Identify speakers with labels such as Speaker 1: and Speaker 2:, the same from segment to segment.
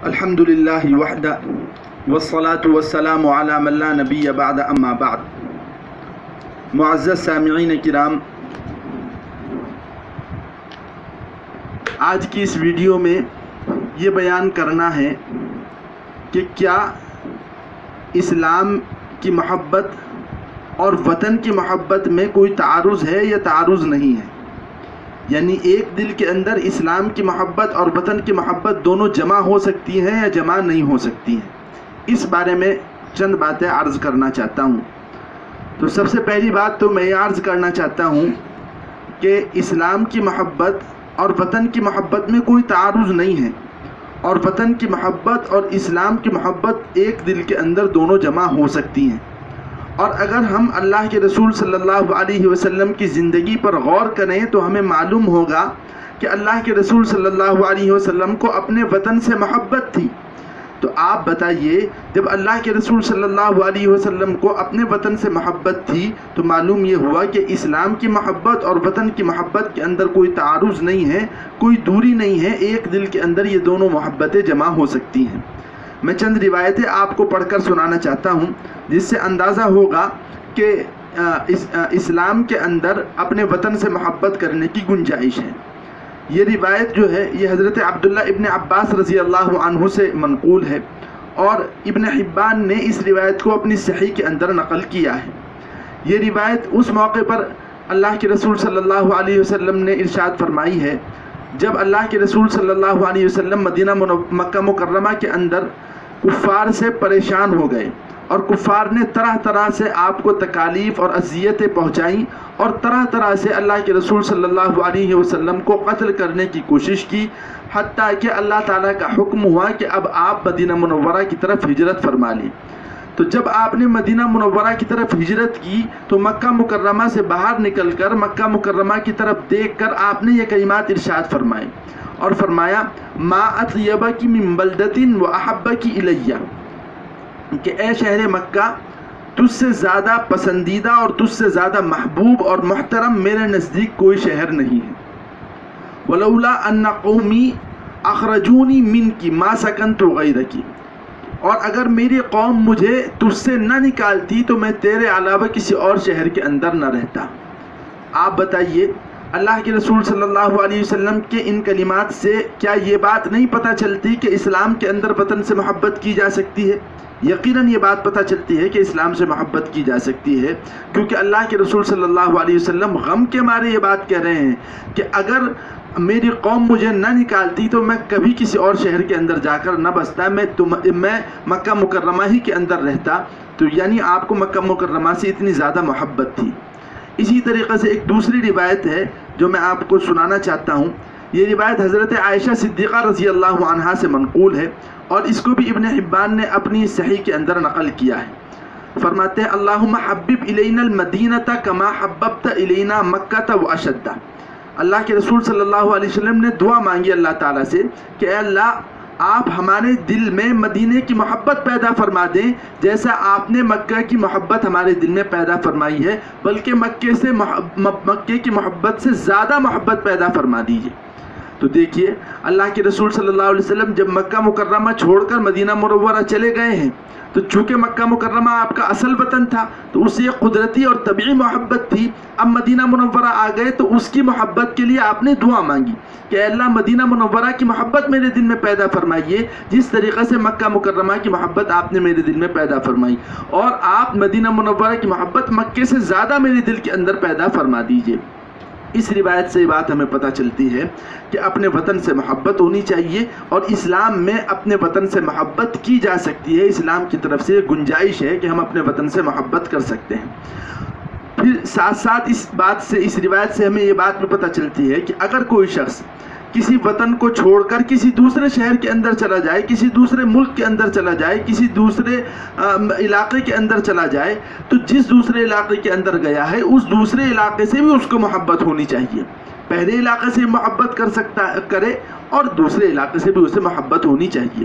Speaker 1: الحمد للہ وحدہ والصلاة والسلام علی من لا نبی بعد اما بعد۔ معزز سامعین کرام، آج کی اس ویڈیو میں یہ بیان کرنا ہے کہ کیا اسلام کی محبت اور وطن کی محبت میں کوئی تعارض ہے یا تعارض نہیں ہے، یعنی ایک دل کے اندر اسلام کی محبت اور وطن کی محبت دونوں جمع ہو سکتی ہیں یا جمع نہیں ہو سکتی ہیں۔ اس بارے میں چند باتیں عرض کرنا چاہتا ہوں۔ تو سب سے پہلی بات تو میں یہ عرض کرنا چاہتا ہوں کہ اسلام کی محبت اور وطن کی محبت میں کوئی تعارض نہیں ہے، اور وطن کی محبت اور اسلام کی محبت ایک دل کے اندر دونوں جمع ہو سکتی ہیں۔ اور اگر ہم اللہ کے رسول صلی اللہ علیہ وسلم کی زندگی پر غور کریں تو ہمیں معلوم ہوگا کہ اللہ کے رسول صلی اللہ علیہ وسلم کو اپنے وطن سے محبت تھی۔ تو آپ بتائیے، جب اللہ کے رسول صلی اللہ علیہ وسلم کو اپنے وطن سے محبت تھی تو معلوم یہ ہوا کہ اسلام کی محبت اور وطن کی محبت کے اندر کوئی تعارض نہیں ہے، کوئی دوری نہیں ہے، ایک دل کے اندر یہ دونوں محبتیں جمع ہو سکتی ہیں۔ میں چند روایتیں آپ کو پڑھ کر سنانا چاہتا ہوں جس سے اندازہ ہوگا کہ اسلام کے اندر اپنے وطن سے محبت کرنے کی گنجائش ہے۔ یہ روایت جو ہے یہ حضرت عبداللہ ابن عباس رضی اللہ عنہ سے منقول ہے، اور ابن حبان نے اس روایت کو اپنی صحیح کے اندر نقل کیا ہے۔ یہ روایت اس موقع پر اللہ کے رسول صلی اللہ علیہ وسلم نے ارشاد فرمائی ہے جب اللہ کے رسول صلی اللہ علیہ وسلم مکہ مکرمہ کے اندر کفار سے پریشان ہو گئے، اور کفار نے طرح طرح سے آپ کو تکالیف اور اذیتیں پہنچائیں، اور طرح طرح سے اللہ کے رسول صلی اللہ علیہ وسلم کو قتل کرنے کی کوشش کی، حتیٰ کہ اللہ تعالیٰ کا حکم ہوا کہ اب آپ مدینہ منورہ کی طرف ہجرت فرما لیں۔ تو جب آپ نے مدینہ منورہ کی طرف ہجرت کی تو مکہ مکرمہ سے باہر نکل کر مکہ مکرمہ کی طرف دیکھ کر آپ نے یہ کلمات ارشاد فرمائے، اور فرمایا ما اطیبک من بلدۃ واحبک الیہ، کہ اے شہر مکہ، تجھ سے زیادہ پسندیدہ اور تجھ سے زیادہ محبوب اور محترم میرے نزدیک کوئی شہر نہیں ہے۔ ولولا ان قومی اخرجونی منک ما سکنت غیرک، اور اگر میری قوم مجھے تجھ سے نہ نکالتی تو میں تیرے علاوہ کسی اور شہر کے اندر نہ رہتا۔ آپ بتائیے، اللہ کے رسول صلی اللہ علیہ وسلم کے ان کلمات سے کیا یہ بات نہیں پتہ چلتی کہ اسلام کے اندر وطن سے محبت کی جا سکتی ہے؟ یقیناً یہ بات پتہ چلتی ہے کہ اسلام سے محبت کی جا سکتی ہے، کیونکہ اللہ کے رسول صلی اللہ علیہ وسلم غم کے مارے یہ بات کہہ رہے ہیں کہ اگر میری قوم مجھے نہ نکالتی تو میں کبھی کسی اور شہر کے اندر جا کر نہ بستا، میں مکہ مکرمہ ہی کے اندر رہتا۔ تو یعنی آپ کو مکہ مکرمہ سے اتنی زیادہ محبت تھی۔ اسی طریقے سے ایک دوسری روایت ہے جو میں آپ کو سنانا چاہتا ہوں۔ یہ روایت حضرت عائشہ صدیقہ رضی اللہ عنہا سے منقول ہے، اور اس کو بھی ابن حبان نے اپنی صحیح کے اندر نقل کیا ہے۔ فرماتے ہیں اللہم حبب الینا المدینۃ کما حببت الینا مکۃ واشد۔ اللہ کے رسول صلی اللہ علیہ وسلم نے دعا مانگی اللہ تعالیٰ سے کہ اے اللہ، آپ ہمارے دل میں مدینے کی محبت پیدا فرما دیں جیسا آپ نے مکہ کی محبت ہمارے دل میں پیدا فرمائی ہے، بلکہ مکے کی محبت سے زیادہ محبت پیدا فرما دیجیے۔ تو دیکھیے، اللہ کے رسول صلی اللہ علیہ وسلم جب مکہ مکرمہ چھوڑ کر مدینہ منورہ چلے گئے ہیں تو چونکہ مکہ مکرمہ آپ کا اصل وطن تھا تو اس سے قدرتی اور طبعی محبت تھی۔ اب مدینہ منورہ آ گئے تو اس کی محبت کے لیے آپ نے دعا مانگی کہ اے اللہ، مدینہ منورہ کی محبت میرے دل میں پیدا فرمائیے جس طریقے سے مکہ مکرمہ کی محبت آپ نے میرے دل میں پیدا فرمائی، اور آپ مدینہ منورہ کی محبت مکے سے زیادہ میرے دل کے اندر پیدا فرما دیجیے۔ اس روایت سے یہ بات ہمیں پتہ چلتی ہے کہ اپنے وطن سے محبت ہونی چاہیے، اور اسلام میں اپنے وطن سے محبت کی جا سکتی ہے۔ اسلام کی طرف سے گنجائش ہے کہ ہم اپنے وطن سے محبت کر سکتے ہیں۔ پھر ساتھ ساتھ اس روایت سے ہمیں یہ بات بھی پتہ چلتی ہے کہ اگر کوئی شخص کسی وطن کو چھوڑ کر کسی دوسرے شہر کے اندر چلا جائے، کسی دوسرے ملک کے اندر چلا جائے، کسی دوسرے علاقے کے اندر چلا جائے، تو جس دوسرے علاقے کے اندر گیا ہے اس دوسرے علاقے سے بھی اس کو محبت ہونی چاہیے۔ پہلے علاقے سے محبت کرے اور دوسرے علاقے سے بھی اسے محبت ہونی چاہیے۔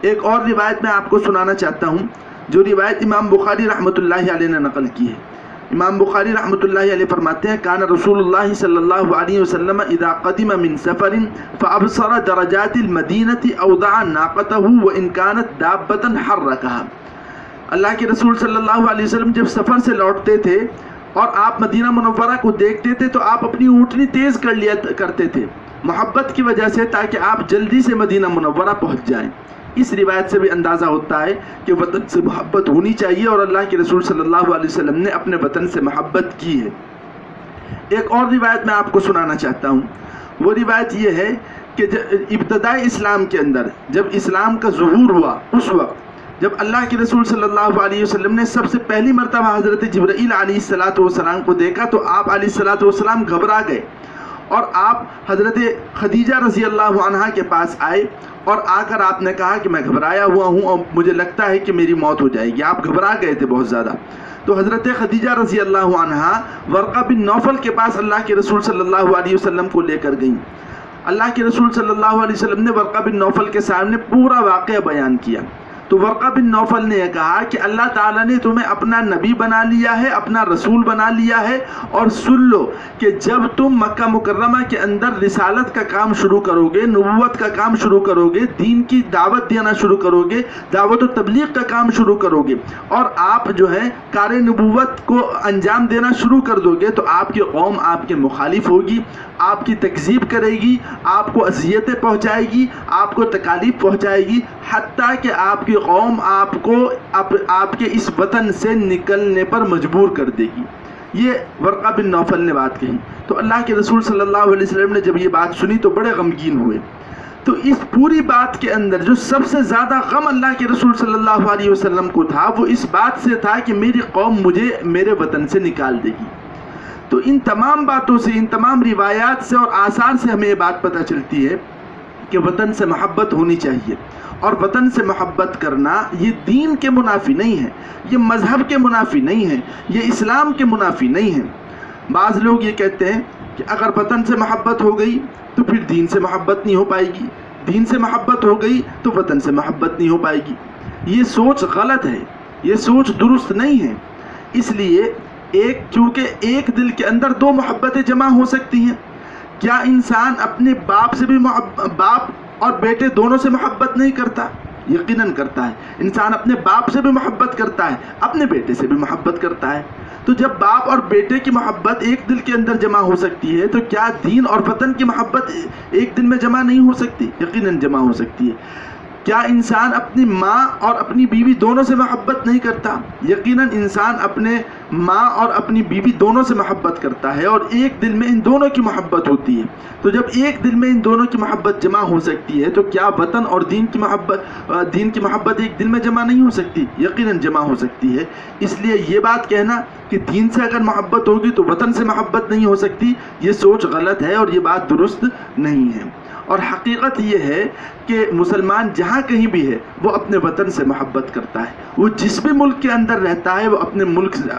Speaker 1: ایک اور روایت میں آپ کو سنانا چاہتا ہوں جو روایت امام بخاری رحمۃ اللہ علیہ نے نقل کی ہے۔ امام بخاری رحمۃ اللہ علیہ فرماتے ہیں کان رسول اللہ صلی اللہ علیہ وسلم اذا قدم من سفر فابصر درجات المدینہ اوضع ناقته وان كانت دابۃ حرکها۔ اللہ کے رسول صلی اللہ علیہ وسلم جب سفر سے لوٹتے تھے اور آپ مدینہ منورہ کو دیکھتے تھے تو آپ اپنی اونٹنی تیز کر لیا کرتے تھے محبت کی وجہ سے، تاکہ آپ جلدی سے مدینہ منورہ پہنچ جائیں۔ اس روایت سے بھی اندازہ ہوتا ہے کہ وطن سے محبت ہونی چاہیے اور اللہ کے رسول صلی اللہ علیہ وسلم نے اپنے وطن سے محبت کی ہے۔ ایک اور روایت میں آپ کو سنانا چاہتا ہوں، وہ روایت یہ ہے کہ ابتدائی اسلام کے اندر جب اسلام کا ظہور ہوا، اس وقت جب اللہ کے رسول صلی اللہ علیہ وسلم نے سب سے پہلی مرتبہ حضرت جبرائیل علیہ السلام کو دیکھا تو آپ علیہ السلام گھبرا گئے اور آپ حضرت خدیجہ رضی اللہ عنہا کے پاس آئے اور آ کر آپ نے کہا کہ میں گھبرایا ہوا ہوں اور مجھے لگتا ہے کہ میری موت ہو جائے گی۔ آپ گھبرا گئے تھے بہت زیادہ۔ تو حضرت خدیجہ رضی اللہ عنہا ورقہ بن نوفل کے پاس اللہ کے رسول صلی اللہ علیہ وسلم کو لے کر گئیں۔ اللہ کے رسول صلی اللہ علیہ وسلم نے ورقہ بن نوفل کے سامنے پورا واقعہ بیان کیا تو ورقہ بن نوفل نے کہا کہ اللہ تعالیٰ نے تمہیں اپنا نبی بنا لیا ہے، اپنا رسول بنا لیا ہے، اور سن لو کہ جب تم مکہ مکرمہ کے اندر رسالت کا کام شروع کرو گے، نبوت کا کام شروع کرو گے، دین کی دعوت دینا شروع کرو گے، دعوت و تبلیغ کا کام شروع کرو گے اور آپ جو ہے کار نبوت کو انجام دینا شروع کر دو گے تو آپ کی قوم آپ کے مخالف ہوگی، آپ کی تکذیب کرے گی، آپ کو اذیتیں پہنچائے گی، آپ کو تکالیف پہنچائے گی، حتیٰ کہ آپ کی قوم آپ کو آپ کے اس وطن سے نکلنے پر مجبور کر دے گی۔ یہ ورقہ بن نوفل نے بات کہی تو اللہ کے رسول صلی اللہ علیہ وسلم نے جب یہ بات سنی تو بڑے غمگین ہوئے۔ تو اس پوری بات کے اندر جو سب سے زیادہ غم اللہ کے رسول صلی اللہ علیہ وسلم کو تھا وہ اس بات سے تھا کہ میری قوم مجھے میرے وطن سے نکال دے گی۔ تو ان تمام باتوں سے، ان تمام روایات سے اور آثار سے ہمیں یہ بات پتہ چلتی ہے کہ وطن سے محبت ہونی چاہیے، اور وطن سے محبت کرنا یہ دین کے منافی نہیں ہے، یہ مذہب کے منافی نہیں ہے، یہ اسلام کے منافی نہیں ہے۔ بعض لوگ یہ کہتے ہیں کہ اگر وطن سے محبت ہو گئی تو پھر دین سے محبت نہیں ہو پائے گی، دین سے محبت ہو گئی تو وطن سے محبت نہیں ہو پائے گی۔ یہ سوچ غلط ہے، یہ سوچ درست نہیں ہے۔ اس لیے چونکہ ایک دل کے اندر دو محبتیں جمع ہو سکتی ہیں۔ کیا انسان اپنے باپ سے بھی باپ اور بیٹے دونوں سے محبت نہیں کرتا؟ یقیناً کرتا ہے۔ انسان اپنے باپ سے بھی محبت کرتا ہے، اپنے بیٹے سے بھی محبت کرتا ہے۔ تو جب باپ اور بیٹے کی محبت ایک دل کے اندر جمع ہو سکتی ہے تو کیا دین اور وطن کی محبت ایک دل میں جمع نہیں ہو سکتی؟ یقیناً جمع ہو سکتی ہے۔ کیا انسان اپنی ماں اور اپنی بیوی دونوں سے محبت نہیں کرتا؟ یقیناً انسان اپنے ماں اور اپنی بیوی دونوں سے محبت کرتا ہے اور ایک دل میں ان دونوں کی محبت ہوتی ہے۔ تو جب ایک دل میں ان دونوں کی محبت جمع ہو سکتی ہے تو کیا وطن اور دین کی محبت ایک دل میں جمع نہیں ہو سکتی؟ یقیناً جمع ہو سکتی ہے۔ اس لیے یہ بات کہنا کہ دین سے اگر محبت ہوگی تو وطن سے محبت نہیں ہو سکتی، یہ سوچ غلط ہے اور یہ بات درست نہیں ہے۔ اور حقیقت یہ ہے کہ مسلمان جہاں کہیں بھی ہے وہ اپنے وطن سے محبت کرتا ہے، وہ جس بھی ملک کے اندر رہتا ہے وہ اپنے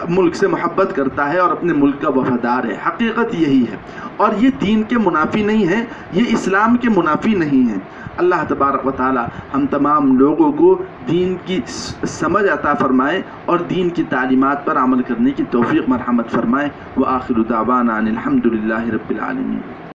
Speaker 1: ملک سے محبت کرتا ہے اور اپنے ملک کا وفادار ہے۔ حقیقت یہی ہے اور یہ دین کے منافی نہیں ہے، یہ اسلام کے منافی نہیں ہے۔ اللہ تبارک و تعالی ہم تمام لوگوں کو دین کی سمجھ عطا فرمائے اور دین کی تعلیمات پر عمل کرنے کی توفیق مرحمت فرمائے۔ وآخر دعوانا ان الحمد للہ رب العالمین۔